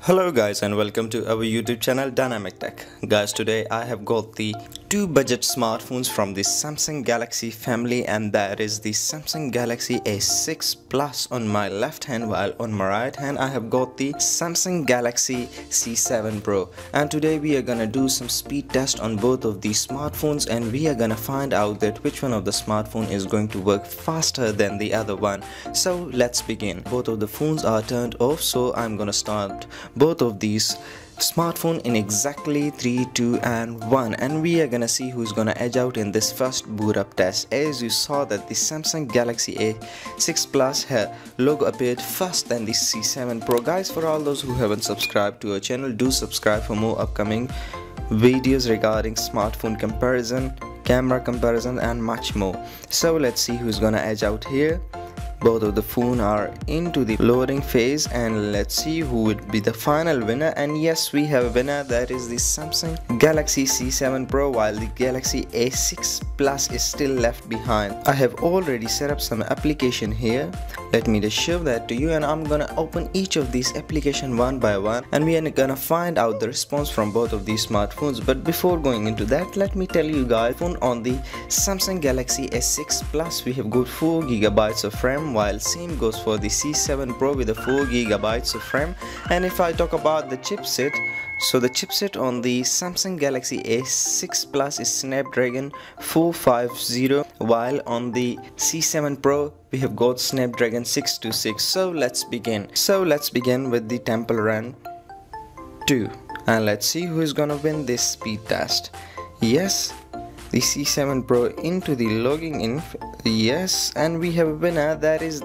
Hello guys and welcome to our YouTube channel Dynamic Tech. Guys, today I have got the two budget smartphones from the Samsung Galaxy family, and that is the Samsung Galaxy A6 Plus on my left hand, while on my right hand I have got the Samsung Galaxy C7 Pro. And today we are gonna do some speed test on both of these smartphones, and we are gonna find out that which one of the smartphone is going to work faster than the other one. So let's begin. Both of the phones are turned off, so I'm gonna start both of these smartphone in exactly 3, 2 and 1, and we are gonna see who's gonna edge out in this first boot up test. As you saw that the Samsung Galaxy A6 Plus logo appeared first than the C7 Pro. Guys, for all those who haven't subscribed to our channel, do subscribe for more upcoming videos regarding smartphone comparison, camera comparison and much more. So let's see who's gonna edge out here. Both of the phone are into the loading phase, and let's see who would be the final winner. And yes, we have a winner, that is the Samsung Galaxy C7 Pro, while the Galaxy A6 Plus is still left behind. I have already set up some application here. Let me just show that to you, and I'm gonna open each of these application one by one, and we are gonna find out the response from both of these smartphones. But before going into that, let me tell you guys, on the Samsung Galaxy S6 Plus we have got 4GB of RAM, while same goes for the C7 Pro with a 4GB of RAM. And if I talk about the chipset, so the chipset on the Samsung Galaxy A6 Plus is Snapdragon 450, while on the C7 Pro we have got Snapdragon 626. So let's begin with the Temple Run 2, and let's see who is gonna win this speed test. Yes, the C7 Pro into the logging in, yes, and we have a winner, that is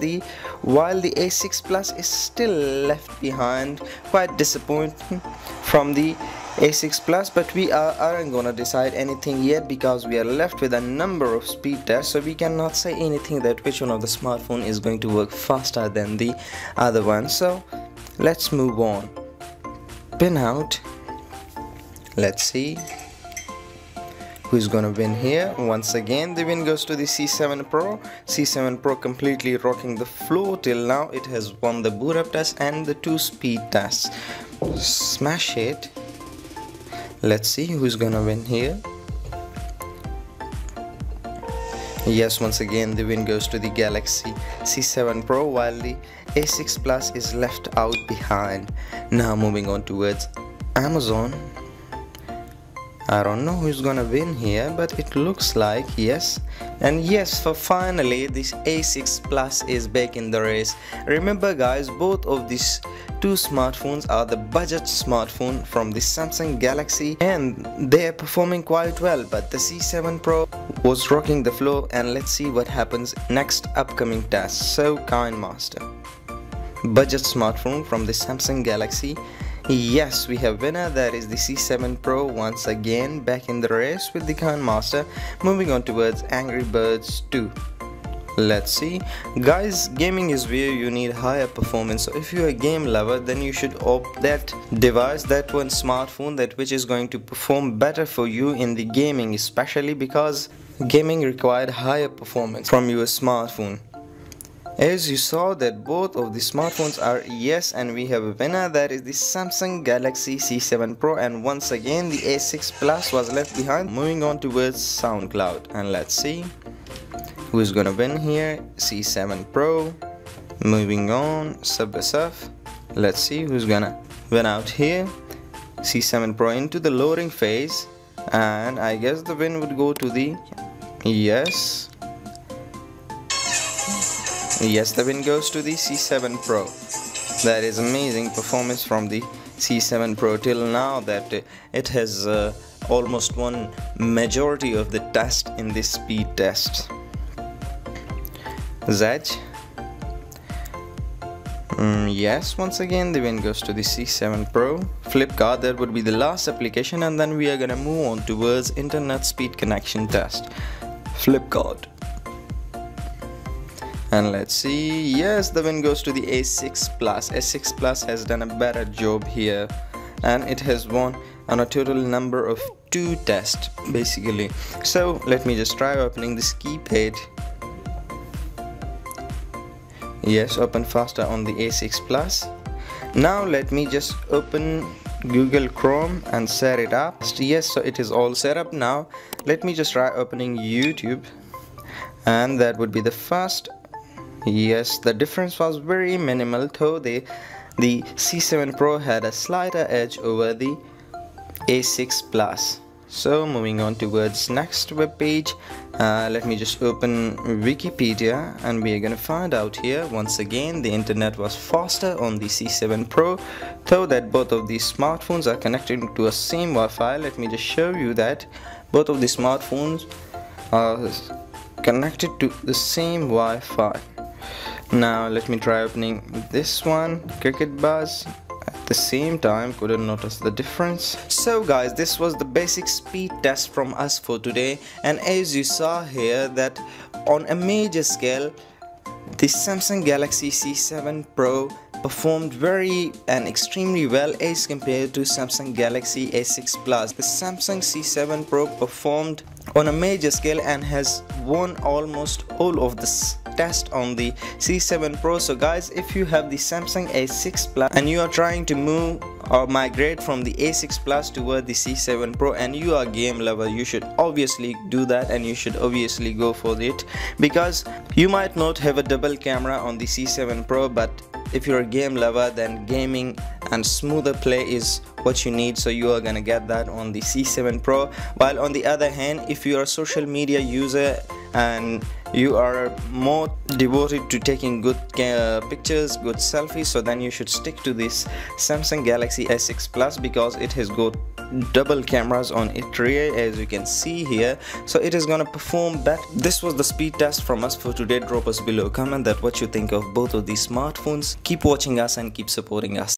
while the A6 Plus is still left behind. Quite disappointing from the A6 Plus, but we aren't gonna decide anything yet because we are left with a number of speed tests, so we cannot say anything that which one of the smartphone is going to work faster than the other one. So let's move on. Pin out. Let's see who's gonna win here. Once again the win goes to the C7 Pro. C7 Pro completely rocking the floor till now. It has won the boot up test and the two speed tests. Smash it. Let's see who's gonna win here. Yes, once again the win goes to the Galaxy C7 Pro, while the A6 Plus is left out behind. Now moving on towards Amazon. I don't know who's gonna win here, but it looks like yes. And yes, for finally this A6 Plus is back in the race. Remember guys, both of these two smartphones are the budget smartphone from the Samsung Galaxy, and they are performing quite well, but the C7 Pro was rocking the floor. And let's see what happens next upcoming test. So KineMaster, budget smartphone from the Samsung Galaxy. Yes, we have winner, that is the C7 Pro, once again back in the race with the KineMaster. Moving on towards Angry Birds 2. Let's see guys, gaming is where you need higher performance, so if you're a game lover then you should opt that device, that one smartphone that which is going to perform better for you in the gaming, especially because gaming required higher performance from your smartphone. As you saw that both of the smartphones are yes, and we have a winner, that is the Samsung Galaxy C7 Pro, and once again the A6 Plus was left behind. Moving on towards SoundCloud, and let's see who is gonna win here. C7 Pro. Moving on, Subway Surf. Let's see who's gonna win out here. C7 Pro into the loading phase, and I guess the win would go to the yes. Yes, the win goes to the C7 Pro. That is amazing performance from the C7 Pro till now, that it has almost won majority of the test in this speed test. Zedge. Yes, once again the win goes to the C7 Pro. Flipkart, that would be the last application, and then we are gonna move on towards internet speed connection test. Flipkart. And let's see, yes, the win goes to the A6 Plus. A6 Plus has done a better job here, and it has won on a total number of 2 tests basically. So let me just try opening this keypad. Yes, open faster on the A6 Plus. Now let me just open Google Chrome and set it up. Yes, so it is all set up now. Let me just try opening YouTube, and that would be the first. Yes, the difference was very minimal, though the C7 Pro had a slighter edge over the A6 Plus. So moving on towards next web page, let me just open Wikipedia, and we are gonna find out here once again the internet was faster on the C7 Pro, though that both of these smartphones are connected to a same Wi-Fi. Let me just show you that both of the smartphones are connected to the same Wi-Fi. Now let me try opening this one, Cricket Buzz. At the same time, couldn't notice the difference. So guys, this was the basic speed test from us for today, and as you saw here that on a major scale the Samsung Galaxy C7 Pro performed very and extremely well as compared to Samsung Galaxy A6 Plus. The Samsung C7 Pro performed on a major scale and has won almost all of the test on the C7 Pro. So guys, if you have the Samsung A6 Plus and you are trying to move or migrate from the A6 Plus toward the C7 Pro and you are a game lover, you should obviously do that, and you should obviously go for it, because you might not have a double camera on the C7 Pro, but if you're a game lover, then gaming and smoother play is what you need, so you are gonna get that on the C7 Pro. While on the other hand, if you are a social media user and you are more devoted to taking good pictures, good selfies, so then you should stick to this Samsung Galaxy S6 Plus, because it has got double cameras on its rear, as you can see here, so it is gonna perform better. This was the speed test from us for today. Drop us below comment that what you think of both of these smartphones. Keep watching us and keep supporting us.